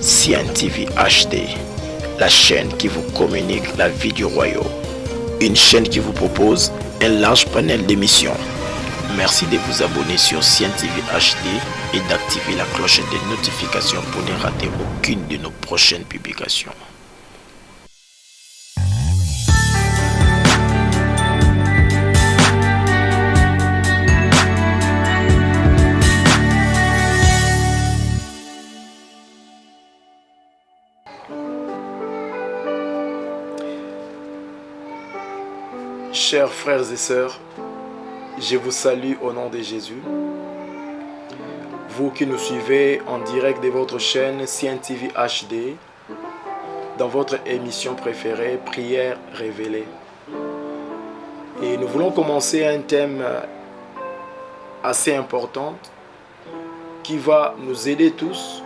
CN TV HD, la chaîne qui vous communique la vie du royaume. Une chaîne qui vous propose un large panel d'émissions. Merci de vous abonner sur CN TV HD et d'activer la cloche des notifications pour ne rater aucune de nos prochaines publications. Chers frères et sœurs, je vous salue au nom de Jésus. Vous qui nous suivez en direct de votre chaîne CN TV HD, dans votre émission préférée, Prière révélée. Et nous voulons commencer un thème assez important qui va nous aider tous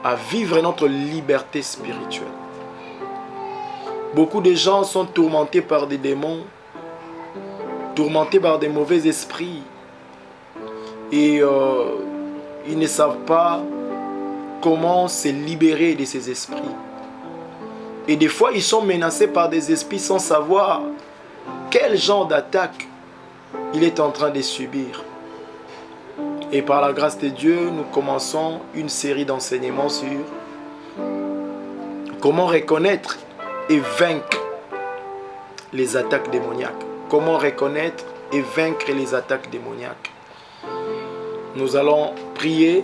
à vivre notre liberté spirituelle. Beaucoup de gens sont tourmentés par des démons, tourmentés par des mauvais esprits. Et ils ne savent pas comment se libérer de ces esprits. Et des fois, ils sont menacés par des esprits sans savoir quel genre d'attaque il est en train de subir. Et par la grâce de Dieu, nous commençons une série d'enseignements sur comment reconnaître et vaincre les attaques démoniaques. Comment reconnaître et vaincre les attaques démoniaques. Nous allons prier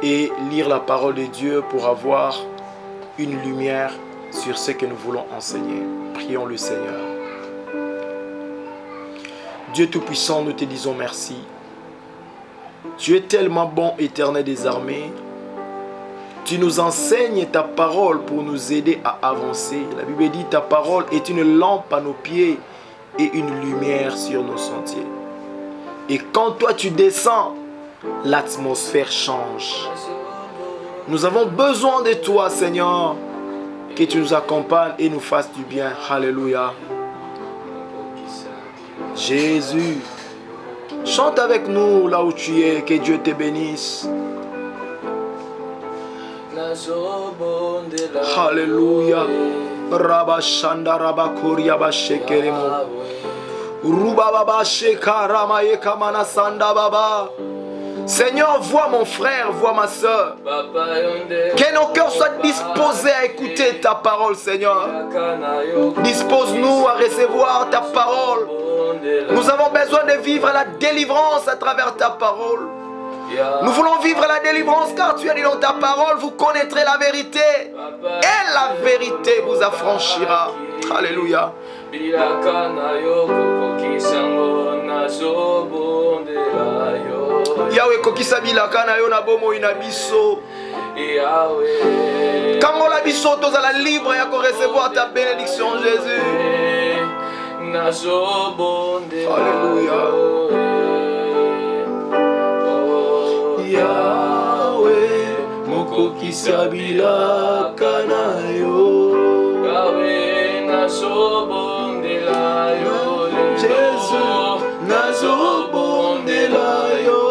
et lire la parole de Dieu pour avoir une lumière sur ce que nous voulons enseigner. Prions le Seigneur. Dieu Tout-Puissant, nous te disons merci. Tu es tellement bon, Éternel des armées. Tu nous enseignes ta parole pour nous aider à avancer. La Bible dit ta parole est une lampe à nos pieds et une lumière sur nos sentiers. Et quand toi tu descends, l'atmosphère change. Nous avons besoin de toi, Seigneur, que tu nous accompagnes et nous fasses du bien. Alléluia. Jésus, chante avec nous là où tu es, que Dieu te bénisse. Alléluia. Rabashanda rabakoria bashekeremo. Rubaba shekara eka manasanda baba. Seigneur, vois mon frère, vois ma soeur. Que nos cœurs soient disposés à écouter ta parole, Seigneur. Dispose-nous à recevoir ta parole. Nous avons besoin de vivre la délivrance à travers ta parole. Nous voulons vivre la délivrance car tu as dit dans ta parole, vous connaîtrez la vérité et la vérité vous affranchira. Alléluia. Yahweh kokisa bilaka na yo na bomo ina biso. Kango la biso tozala libre ya ko recevoir ta bénédiction, Jésus. Alléluia. Yahweh mokokisa bilaka na yo. Yahweh nazobondela yo. Jésus nazobondela yo.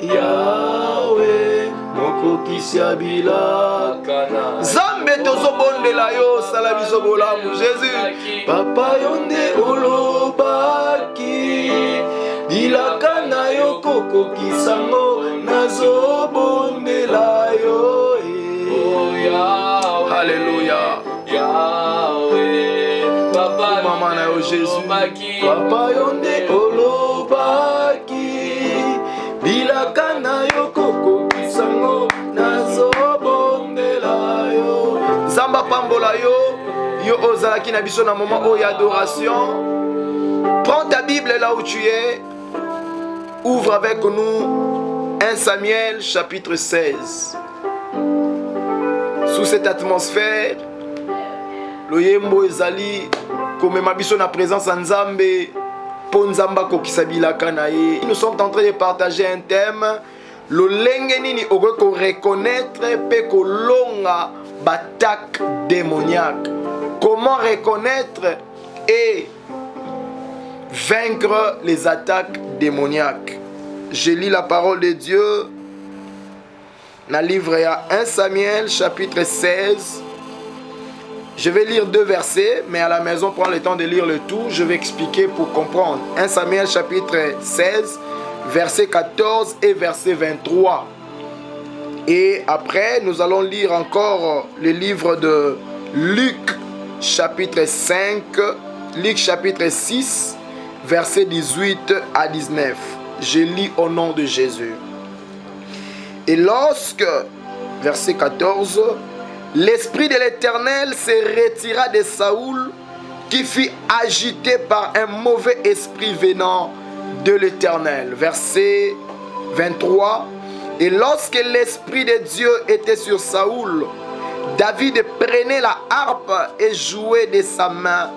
Yahweh mokokisa bilaka na yo. Zambe tozobondela yo sala biso bolamu Jésus. Papa yonde olobaki bilaka na yo kokokisango nazobondela yo. Alléluia. Papa mama na yo Jésus. Papa yonde olobaki bilaka na yo kokokisango nazobondela yo. Zamba pambola yo. Yo ozalaki na biso na moment oyo adoration. Prends ta Bible là où tu es. Ouvre avec nous 1 Samuel chapitre 16. Sous cette atmosphère, loyembo ezali komema biso na présence en Nzambe po Nzamba kokisa bilaka na ye. Nous sommes en train de partager un thème. Lolenge nini oko reconnaître pe kolonga batak démoniaque. Comment reconnaître et vaincre les attaques démoniaques. je lis la parole de Dieu dans le livre à 1 Samuel chapitre 16. Je vais lire 2 versets, mais à la maison, prends le temps de lire le tout. Je vais expliquer pour comprendre. 1 Samuel chapitre 16, verset 14 et verset 23. Et après, nous allons lire encore le livre de Luc chapitre 5, Luc chapitre 6, verset 18 à 19. Je lis au nom de Jésus. Et lorsque, verset 14, l'Esprit de l'Éternel se retira de Saoul, qui fut agité par un mauvais esprit venant de l'Éternel. Verset 23. Et lorsque l'Esprit de Dieu était sur Saoul, David prenait la harpe et jouait de sa main.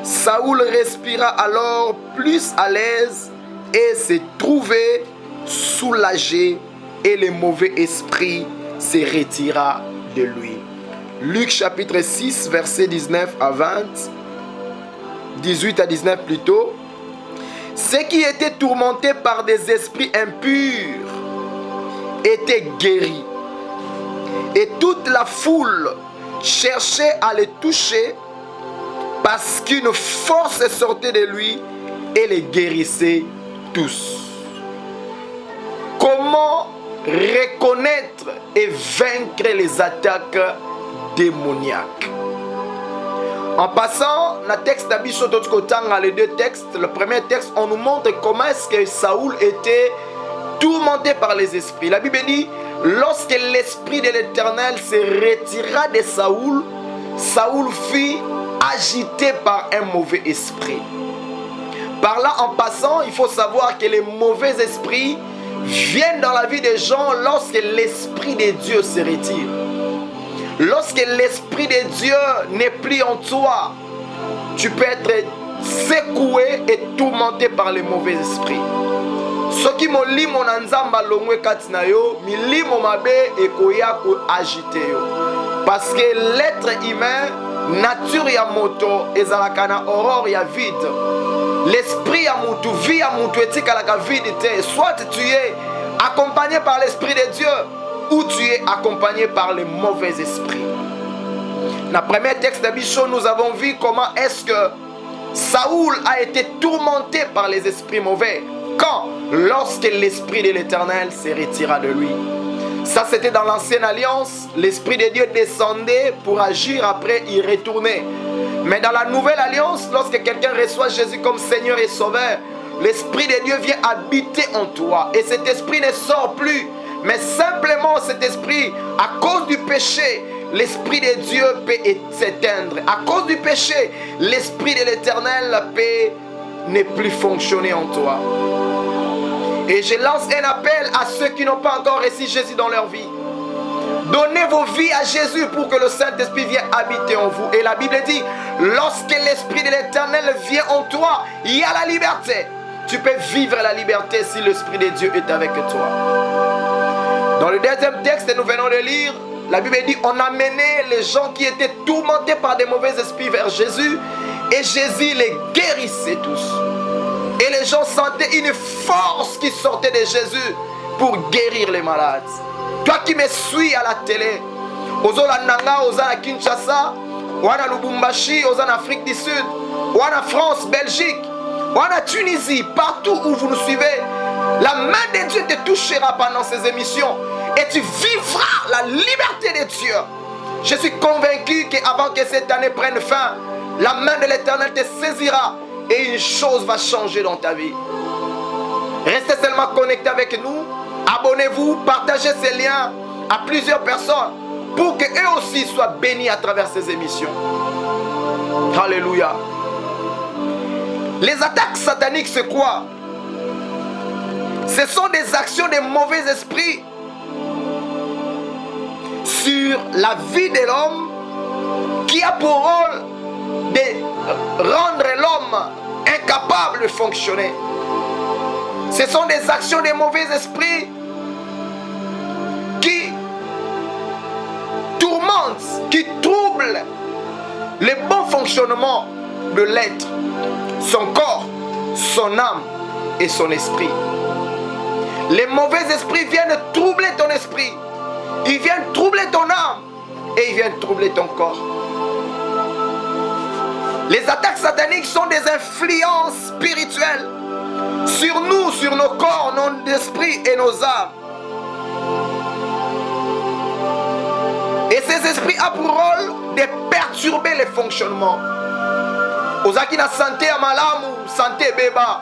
Saoul respira alors plus à l'aise et se trouvait soulagé, et le mauvais esprit se retira de lui. Luc chapitre 6, verset 19 à 20, 18 à 19 plutôt. Ceux qui étaient tourmentés par des esprits impurs étaient guéris, et toute la foule cherchait à les toucher, parce qu'une force sortait de lui et les guérissait tous. Comment reconnaître et vaincre les attaques démoniaques? En passant, dans le texte d'Abisho, les 2 textes, le premier texte, on nous montre comment est-ce que Saoul était tourmenté par les esprits. La Bible dit, lorsque l'Esprit de l'Éternel se retira de Saoul, Saoul fut agité par un mauvais esprit. Par là, en passant, il faut savoir que les mauvais esprits viennent dans la vie des gens lorsque l'Esprit de Dieu se retire. Lorsque l'Esprit de Dieu n'est plus en toi, tu peux être secoué et tourmenté par les mauvais esprits. Soki molimo na nzamba longwe katina yo, milimo mabe ekoya ko agite yo. Parce que l'être humain, nature ya moto ezalaka na horreur ya vide. L'esprit ya mutu, vie ya mutu etikalaka vide te. Soit tu es accompagné par l'Esprit de Dieu, ou tu es accompagné par les mauvais esprits. Dans le premier texte d'Abisho, nous avons vu comment est-ce que Saoul a été tourmenté par les esprits mauvais. Quand? Lorsque l'Esprit de l'Éternel se retira de lui. Ça, c'était dans l'ancienne alliance. L'Esprit de Dieu descendait pour agir, après y retourner. Mais dans la nouvelle alliance, lorsque quelqu'un reçoit Jésus comme Seigneur et Sauveur, l'Esprit de Dieu vient habiter en toi. Et cet esprit ne sort plus. Mais simplement cet esprit, à cause du péché, l'Esprit de Dieu peut s'éteindre. À cause du péché, l'Esprit de l'Éternel peut ne plus fonctionner en toi. Et je lance un appel à ceux qui n'ont pas encore reçu Jésus dans leur vie. Donnez vos vies à Jésus pour que le Saint-Esprit vienne habiter en vous. Et la Bible dit, lorsque l'Esprit de l'Éternel vient en toi, il y a la liberté. Tu peux vivre la liberté si l'Esprit de Dieu est avec toi. Dans le deuxième texte que nous venons de lire, la Bible dit, on amenait les gens qui étaient tourmentés par des mauvais esprits vers Jésus, et Jésus les guérissait tous. Et les gens sentaient une force qui sortait de Jésus pour guérir les malades. Toi qui me suis à la télé, Ozola Nanga, Ozola Kinshasa, Oana Lubumbashi, Ozola Afrique du Sud, Oana France, Belgique, Oana Tunisie, partout où vous nous suivez, la main de Dieu te touchera pendant ces émissions et tu vivras la liberté de Dieu. Je suis convaincu qu'avant que cette année prenne fin, la main de l'Éternel te saisira et une chose va changer dans ta vie. Restez seulement connectés avec nous. Abonnez-vous, partagez ces liens à plusieurs personnes pour qu'eux aussi soient bénis à travers ces émissions. Alléluia. Les attaques sataniques, c'est quoi? Ce sont des actions de mauvais esprits sur la vie de l'homme qui a pour rôle de rendre l'homme incapable de fonctionner. Ce sont des actions de mauvais esprits qui tourmentent, qui troublent le bon fonctionnement de l'être, son corps, son âme et son esprit. Les mauvais esprits viennent troubler ton esprit. Ils viennent troubler ton âme. Et ils viennent troubler ton corps. Les attaques sataniques sont des influences spirituelles sur nous, sur nos corps, nos esprits et nos âmes. Et ces esprits ont pour rôle de perturber les fonctionnements. Ozaki na santé à malamu, santé beba.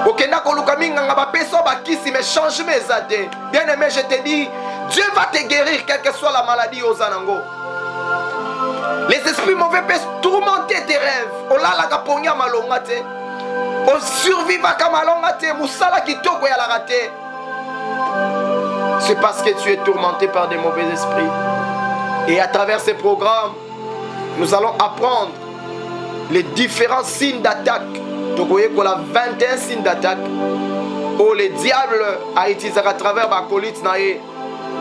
Okenda koluka minga ba peso ba kisi mais change mes adé. Bien-aimé, je te dis, Dieu va te guérir quelle que soit la maladie ozanango. Les esprits mauvais peuvent tourmenter tes rêves. Olala ka ponya malonga te. O surviva ka malonga te, musala kitoko ya la raté. C'est parce que tu es tourmenté par des mauvais esprits. Et à travers ces programmes, nous allons apprendre les différents signes d'attaque. Donc, vous voyez qu'on a 21 signes d'attaque. Oh, les diables a utilisé à travers ma colite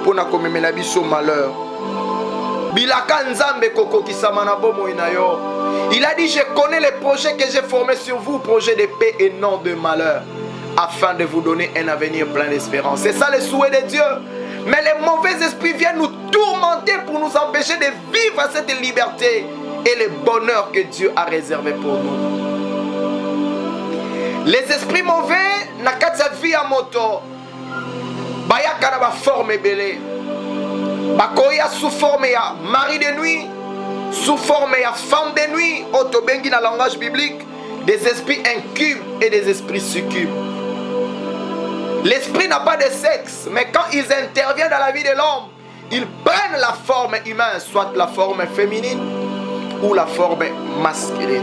pour nous commémorer la biso malheur. Bilaka Nzambe Koko Kisamana Bomo Inayo. Il a dit: je connais les projets que j'ai formés sur vous, projets de paix et non de malheur, afin de vous donner un avenir plein d'espérance. C'est ça le souhait de Dieu. Mais les mauvais esprits viennent nous tourmenter pour nous empêcher de vivre cette liberté et le bonheur que Dieu a réservé pour nous. Les esprits mauvais, nakatsa via moto, bayaka na ba forme belé, bakoya sous forme ya mari de nuit, sous forme ya femme de nuit, otobengi na langage biblique, des esprits incubes et des esprits succubes. L'esprit n'a pas de sexe, mais quand ils interviennent dans la vie de l'homme, ils prennent la forme humaine, soit la forme féminine ou la forme masculine.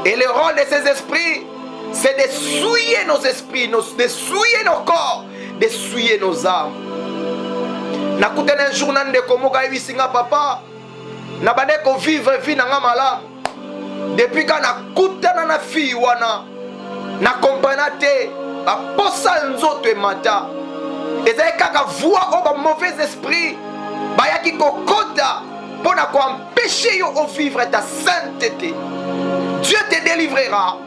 Et le rôle de ces esprits, c'est de souiller nos esprits, de souiller nos corps, de souiller nos âmes. Nakutene un journal de Komoka Ebisinga papa, nabane ko vivre vie nanga malam. Depuis quand nakutana na fille wana, na comprenate ba posa nzoto mata. Ezali kaka voix au ba mauvais esprit, ba yaki kokota pona ko empêcher yo au vivre ta sainteté. Dieu te délivrera.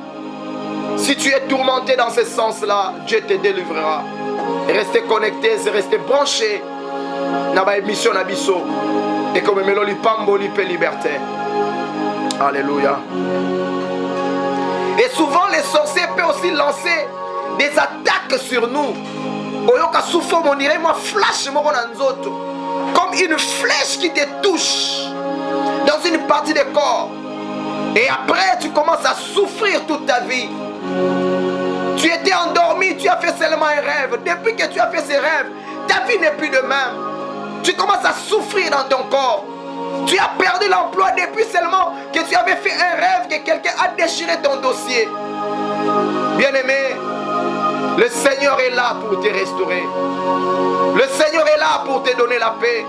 Si tu es tourmenté dans ce sens-là, Dieu te délivrera. Et restez connectés, restez branchés dans ma émission Nabiso. Et comme Meloli Pamboli pe liberté. Alléluia. Et souvent les sorciers peuvent aussi lancer des attaques sur nous. Oyoka soufo on dirait moi flash mo nzoto. Comme une flèche qui te touche dans une partie du corps. Et après tu commences à souffrir toute ta vie. Tu étais endormi, tu as fait seulement un rêve. Depuis que tu as fait ces rêves, ta vie n'est plus de même. Tu commences à souffrir dans ton corps. Tu as perdu l'emploi depuis seulement que tu avais fait un rêve, que quelqu'un a déchiré ton dossier. Bien-aimé, le Seigneur est là pour te restaurer. Le Seigneur est là pour te donner la paix.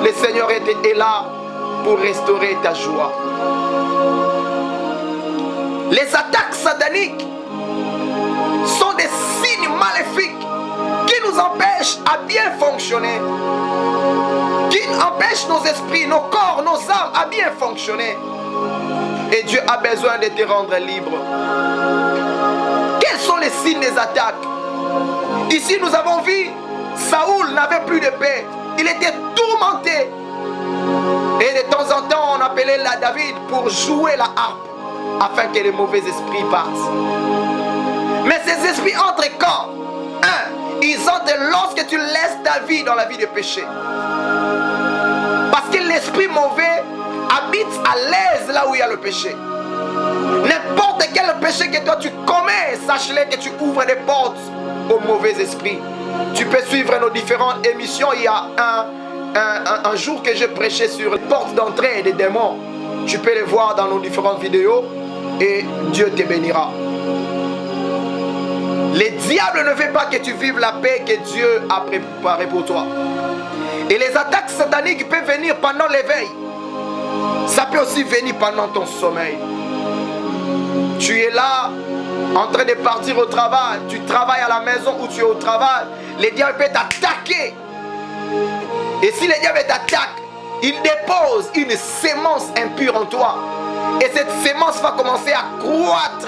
Le Seigneur est là pour restaurer ta joie. Les attaques sataniques sont des signes maléfiques qui nous empêchent à bien fonctionner, qui empêchent nos esprits, nos corps, nos âmes à bien fonctionner. Et Dieu a besoin de te rendre libre. Quels sont les signes des attaques? Ici nous avons vu, Saoul n'avait plus de paix. Il était tourmenté. Et de temps en temps on appelait la David pour jouer la harpe, afin que les mauvais esprits partent. Mais ces esprits entrent quand? Ils entrent lorsque tu laisses ta vie dans la vie de péché. Parce que l'esprit mauvais habite à l'aise là où il y a le péché. N'importe quel péché que toi tu commets, sache-le que tu ouvres des portes aux mauvais esprits. Tu peux suivre nos différentes émissions. Il y a un jour que j'ai prêché sur les portes d'entrée des démons. Tu peux les voir dans nos différentes vidéos. Et Dieu te bénira. Les diables ne veulent pas que tu vives la paix que Dieu a préparée pour toi. Et les attaques sataniques peuvent venir pendant l'éveil. Ça peut aussi venir pendant ton sommeil. Tu es là, en train de partir au travail. Tu travailles à la maison ou tu es au travail. Les diables peuvent t'attaquer. Et si les diables t'attaquent, ils déposent une sémence impure en toi. Et cette sémence va commencer à croître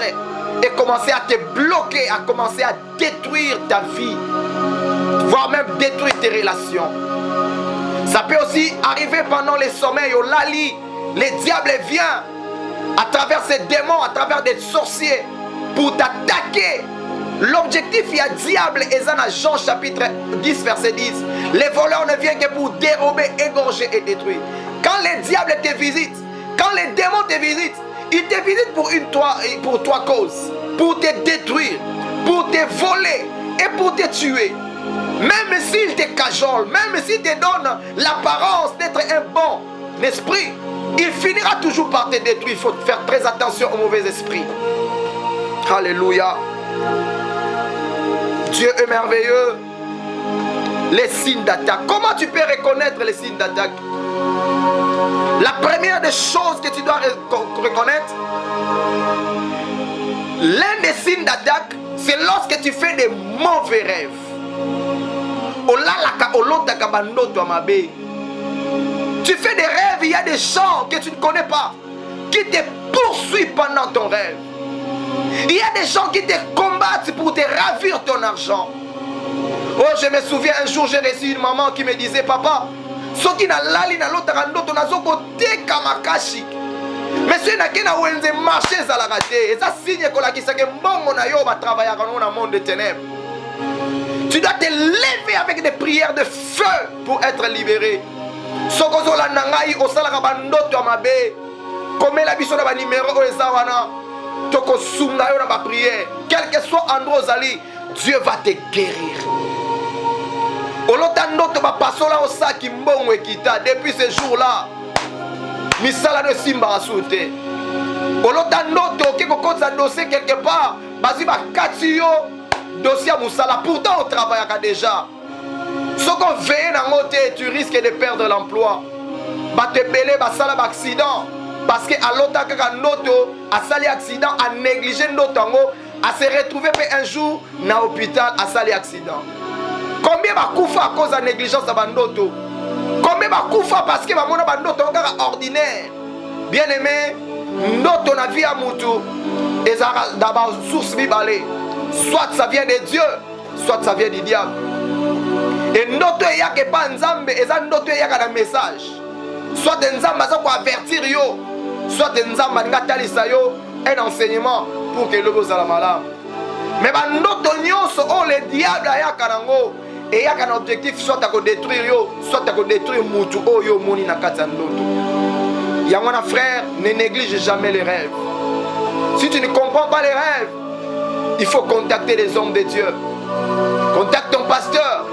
et commencer à te bloquer, à commencer à détruire ta vie, voire même détruire tes relations. Ça peut aussi arriver pendant les sommeils, au lali, les diables viennent à travers ces démons, à travers des sorciers pour t'attaquer. L'objectif, il y a diable, et ça dans Jean chapitre 10 verset 10. Les voleurs ne viennent que pour dérober, égorger et détruire. Quand les diables te visitent, quand les démons te visitent, ils te visitent pour toi cause, pour te détruire, pour te voler et pour te tuer. Même s'ils te cajolent, même s'ils te donnent l'apparence d'être un bon esprit, il finira toujours par te détruire. Il faut faire très attention aux mauvais esprits. Alléluia. Dieu est merveilleux. Les signes d'attaque. Comment tu peux reconnaître les signes d'attaque? La première des choses que tu dois reconnaître, l'un des signes d'attaque, c'est lorsque tu fais des mauvais rêves. Tu fais des rêves, il y a des gens que tu ne connais pas qui te poursuivent pendant ton rêve. Il y a des gens qui te combattent pour te ravir ton argent. Oh, je me souviens un jour, j'ai reçu une maman qui me disait, papa, ce qui n'a lali na l'autre on a zokote kamakashi. Monsieur n'a qu'un ouenze marché à la raté. Et ça signe que la qui s'est bon na yo va travailler dans un monde de ténèbres. Tu dois te lever avec des prières de feu pour être libéré. Sokozo la nangai osala bandoto amabe. Comme la biso na ba numéro oezawana. Toko sunga yo na ba prière. Quel que soit endroit ozali, Dieu va te guérir. Olotandoto ba pasola osaki mbongo ekita. Depuis ce jour-là, misala de simba asute. Olotandoto keko koza dossier quelque part, bazi ba katiyo dossier musala. Pourtant on travaille déjà. Ce qu'on veille dans mon thé, tu risques de perdre l'emploi. Ba te belé ba sala ba accident parce que à l'autre kaka noto a sali accident, a négligé notango, a se retrouver un jour dans l'hôpital a sali accident. Combien va koufa à cause de négligence à bandoto? Combien va koufa parce que mamona bandoto est ordinaire? Bien aimé, noto na vie à mutu et ça d'abord source bibalé. Soit ça vient de Dieu, soit ça vient du diable. Et noto ya ke pas nzambe et ça noto ya ka message. Soit nzamba za ko avertir yo, soit nzamba ngatalisa yo un enseignement pour que le bozala malade. Mais bandoto nyonso oh le diable ya kanango. Et il y a un objectif, soit à détruire yo, soit à détruire mutu oh yo moni na kati ndoto. Ya mon frère, ne néglige jamais les rêves. Si tu ne comprends pas les rêves, il faut contacter les hommes de Dieu. Contacte ton pasteur,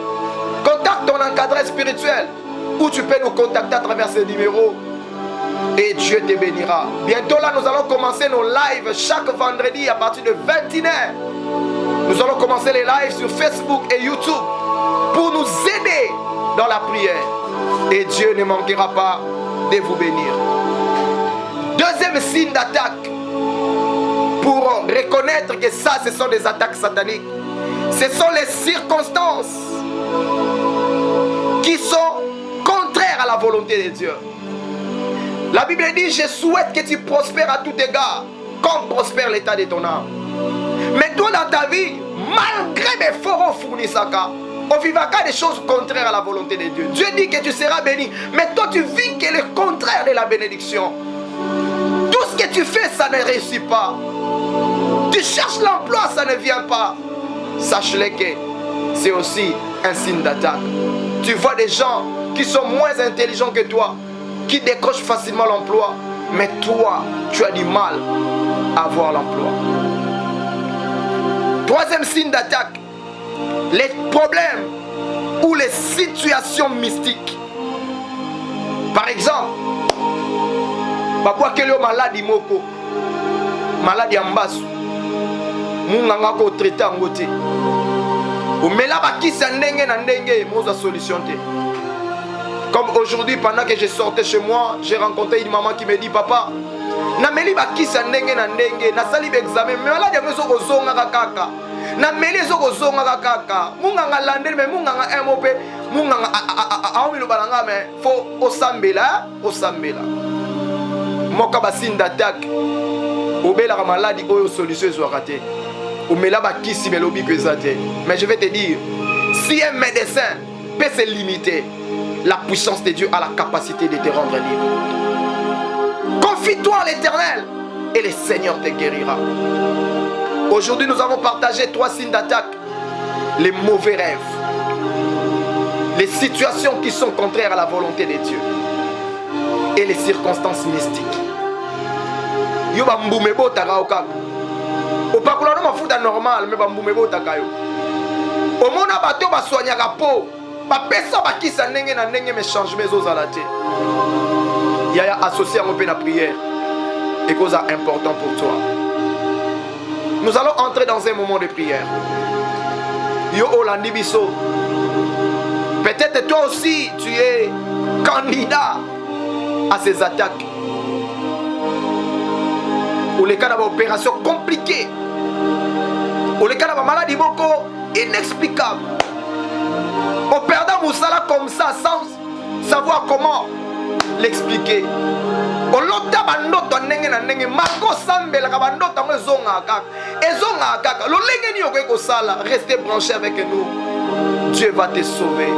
contacte ton encadreur spirituel, ou tu peux nous contacter à travers ces numéros et Dieu te bénira. Bientôt là, nous allons commencer nos lives chaque vendredi à partir de 21h. Nous allons commencer les lives sur Facebook et YouTube pour nous aider dans la prière. Et Dieu ne manquera pas de vous bénir. Deuxième signe d'attaque, pour reconnaître que ça, ce sont des attaques sataniques, ce sont les circonstances qui sont contraires à la volonté de Dieu. La Bible dit, je souhaite que tu prospères à tout égard, comme prospère l'état de ton âme. Mais toi dans ta vie, malgré mes forts fournis, on vivra des choses contraires à la volonté de Dieu. Dieu dit que tu seras béni, mais toi tu vis que le contraire de la bénédiction. Tout ce que tu fais, ça ne réussit pas. Tu cherches l'emploi, ça ne vient pas. Sache-le que c'est aussi un signe d'attaque. Tu vois des gens qui sont moins intelligents que toi, qui décrochent facilement l'emploi, mais toi, tu as du mal à avoir l'emploi. Troisième signe d'attaque, les problèmes ou les situations mystiques. Par exemple, maladie maladie moko, maladie ambasu, munganga ko traiter angote. Ou mela ba kisa ndenge na ndenge moza solution te. Comme aujourd'hui, pendant que je sortais chez moi, j'ai rencontré une maman qui me dit, papa, na meli ba kisa ndenge na ndenge, na sali examen, mais maladie ambasu ko zonga kaka. Na meli zo ko zonga kaka. Munganga landel mais munganga MOP, munganga aomi lo balanga mais faut osambela. Moka ba signe d'attaque. obela maladie oyo solution soit ratée. Omela ba kisi melobi pesate. Mais je vais te dire, si un médecin peut se limiter, la puissance de Dieu a la capacité de te rendre libre. Confie-toi à l'Éternel et le Seigneur te guérira. Aujourd'hui, nous avons partagé 3 signes d'attaque. Les mauvais rêves, les situations qui sont contraires à la volonté de Dieu et les circonstances mystiques. Yo ba mbumebo takaoka. Opakula no mafuta normal mais ba mbumebo takayo. Omona bato ba soignaka po. Ba pesa ba kisa ndenge na ndenge mais changement ezozala te. Yaya associé à mon la prière. Et cause important pour toi. Nous allons entrer dans un moment de prière. Yo Olandi Biso. Peut-être toi aussi tu es candidat à ces attaques. Ou les cas d'opération compliquées. Ou les cas de maladie beaucoup inexplicable. On perdant Moussala comme ça sans savoir comment l'expliquer. On lota bandoto ndenge na ndenge mako sambela ka bandoto ngo ezonga kaka lo lenge ni okeko sala. Restez branchés avec nous. Dieu va te sauver.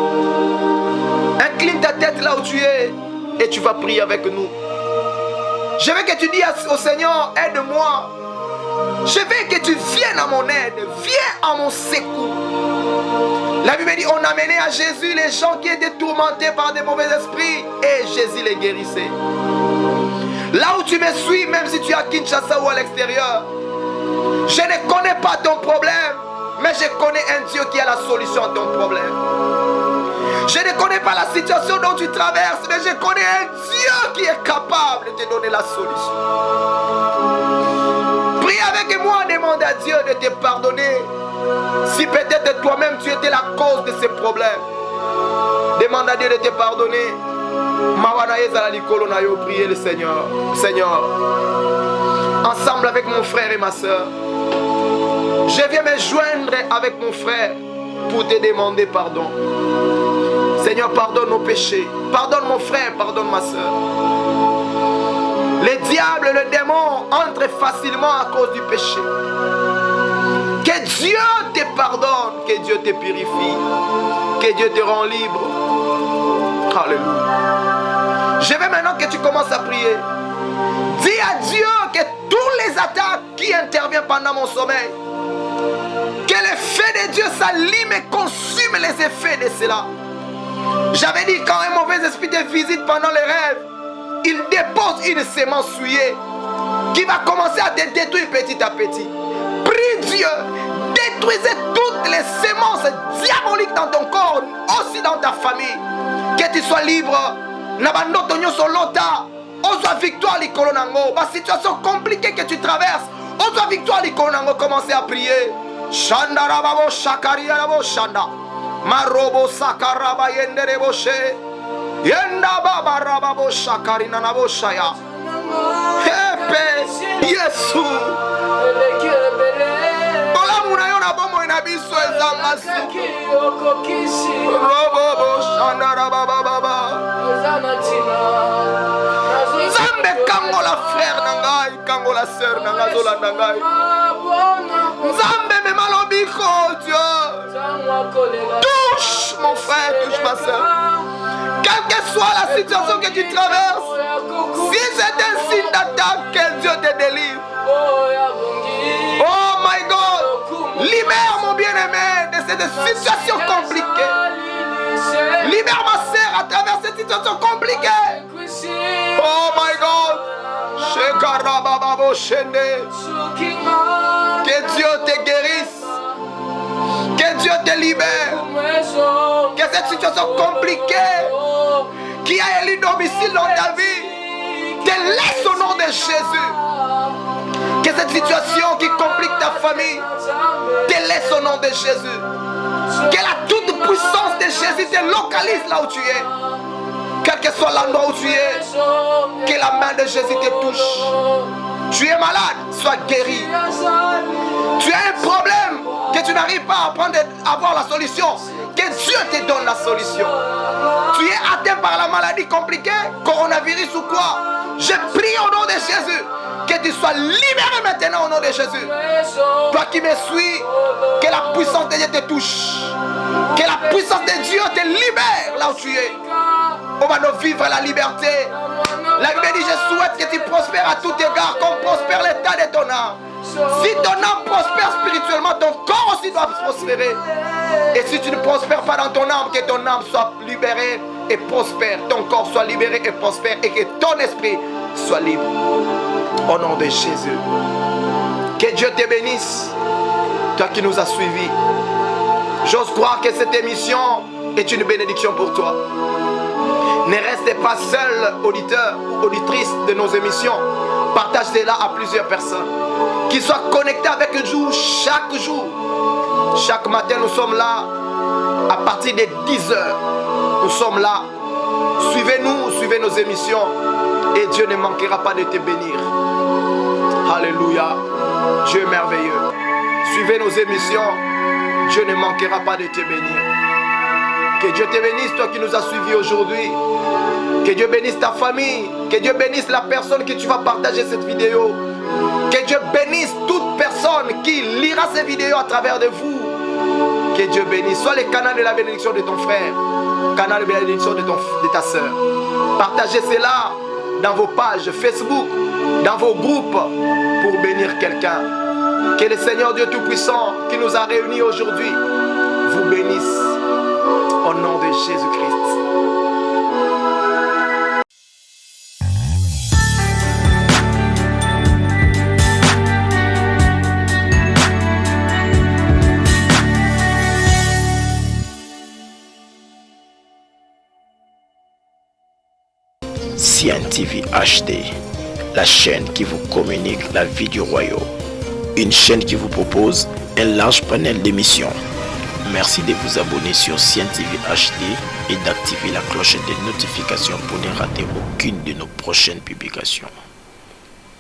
Incline ta tête là où tu es et tu vas prier avec nous. Je veux que tu dises au Seigneur, aide-moi. Je veux que tu viennes à mon aide. Viens à mon secours. La Bible dit, on amenait à Jésus les gens qui étaient tourmentés par des mauvais esprits. Et Jésus les guérissait. Là où tu me suis, même si tu es à Kinshasa ou à l'extérieur, je ne connais pas ton problème. Mais je connais un Dieu qui a la solution à ton problème. Je ne connais pas la situation dont tu traverses, mais je connais un Dieu qui est capable de te donner la solution. Prie avec moi, demande à Dieu de te pardonner. Si peut-être toi-même tu étais la cause de ces problèmes, demande à Dieu de te pardonner. Priez le Seigneur. Seigneur, ensemble avec mon frère et ma soeur, je viens me joindre avec mon frère pour te demander pardon. Seigneur, pardonne nos péchés. Pardonne mon frère, pardonne ma soeur. Les diables et le démon entrent facilement à cause du péché. Que Dieu te pardonne, que Dieu te purifie, que Dieu te rend libre. Alléluia. Je veux maintenant que tu commences à prier. Dis à Dieu que tous les attaques qui interviennent pendant mon sommeil, que l'effet de Dieu s'allume et consume les effets de cela. J'avais dit quand un mauvais esprit te visite pendant les rêves, il dépose une sémence souillée qui va commencer à te détruire petit à petit. Prie Dieu, détruisez toutes les sémences diaboliques dans ton corps, aussi dans ta famille. Que tu sois libre. Nabandoto nyoso lota. Ozo victoire likolo nango. Ma situation compliquée que tu traverses. Ozo victoire likolo nango. Commencez à prier. Shanda rababo shakaria rabo shanda. Marobo sakaraba yendere boshe. Yenda baba rababo shakarina nabo shaya. Hepe Yesu. Ola muna yona bomo inabiso ezangasu. Robo shanda rababa baba. Nzambe kango la frère nangai, kango la sœur nangai zola nangai. Nzambe me malobiko Dieu. Touche mon frère, touche ma soeur. Quelle que soit la situation que tu traverses, si c'est un signe d'attaque, que Dieu te délivre. Oh my God, libère mon bien-aimé de cette situation compliquée. Libère ma sœur à travers cette situation compliquée. Oh my God, que Dieu te guérisse. Que Dieu te libère. Que cette situation compliquée qui a élu domicile dans ta vie te laisse au nom de Jésus. Que cette situation qui complique ta famille te laisse au nom de Jésus. Que la toute puissance de Jésus te localise là où tu es. Quel que soit l'endroit où tu es, que la main de Jésus te touche. Tu es malade, sois guéri. Tu as un problème que tu n'arrives pas à avoir la solution. Que Dieu te donne la solution. Tu es atteint par la maladie compliquée, coronavirus ou quoi. Je prie au nom de Jésus que tu sois libéré maintenant au nom de Jésus. Toi qui me suis, que la puissance de Dieu te touche. Que la puissance de Dieu te libère là où tu es. On va nous vivre la liberté. La Bible dit, je souhaite que tu prospères à tout égard, comme prospère l'état de ton âme. Si ton âme prospère spirituellement, ton corps aussi doit prospérer. Et si tu ne prospères pas dans ton âme, que ton âme soit libérée et prospère. Ton corps soit libéré et prospère. Et que ton esprit soit libre. Au nom de Jésus. Que Dieu te bénisse. Toi qui nous as suivis. J'ose croire que cette émission est une bénédiction pour toi. Ne restez pas seul, auditeur ou auditrice de nos émissions. Partagez-la à plusieurs personnes. Qu'ils soient connectés avec nous chaque jour. Chaque matin, nous sommes là. À partir de 10h, nous sommes là. Suivez-nous, suivez nos émissions. Et Dieu ne manquera pas de te bénir. Alléluia. Dieu est merveilleux. Suivez nos émissions. Dieu ne manquera pas de te bénir. Que Dieu te bénisse, toi qui nous as suivis aujourd'hui. Que Dieu bénisse ta famille. Que Dieu bénisse la personne que tu vas partager cette vidéo. Que Dieu bénisse toute personne qui lira ces vidéos à travers de vous. Que Dieu bénisse. Sois le canal de la bénédiction de ton frère. Canal de la bénédiction de ta soeur. Partagez cela dans vos pages Facebook, dans vos groupes pour bénir quelqu'un. Que le Seigneur Dieu Tout-Puissant qui nous a réunis aujourd'hui vous bénisse. Au nom de Jésus-Christ. Cien TV HD, la chaîne qui vous communique la vie du royaume. Une chaîne qui vous propose un large panel d'émissions. Merci de vous abonner sur Cien TV HD et d'activer la cloche de notification pour ne rater aucune de nos prochaines publications.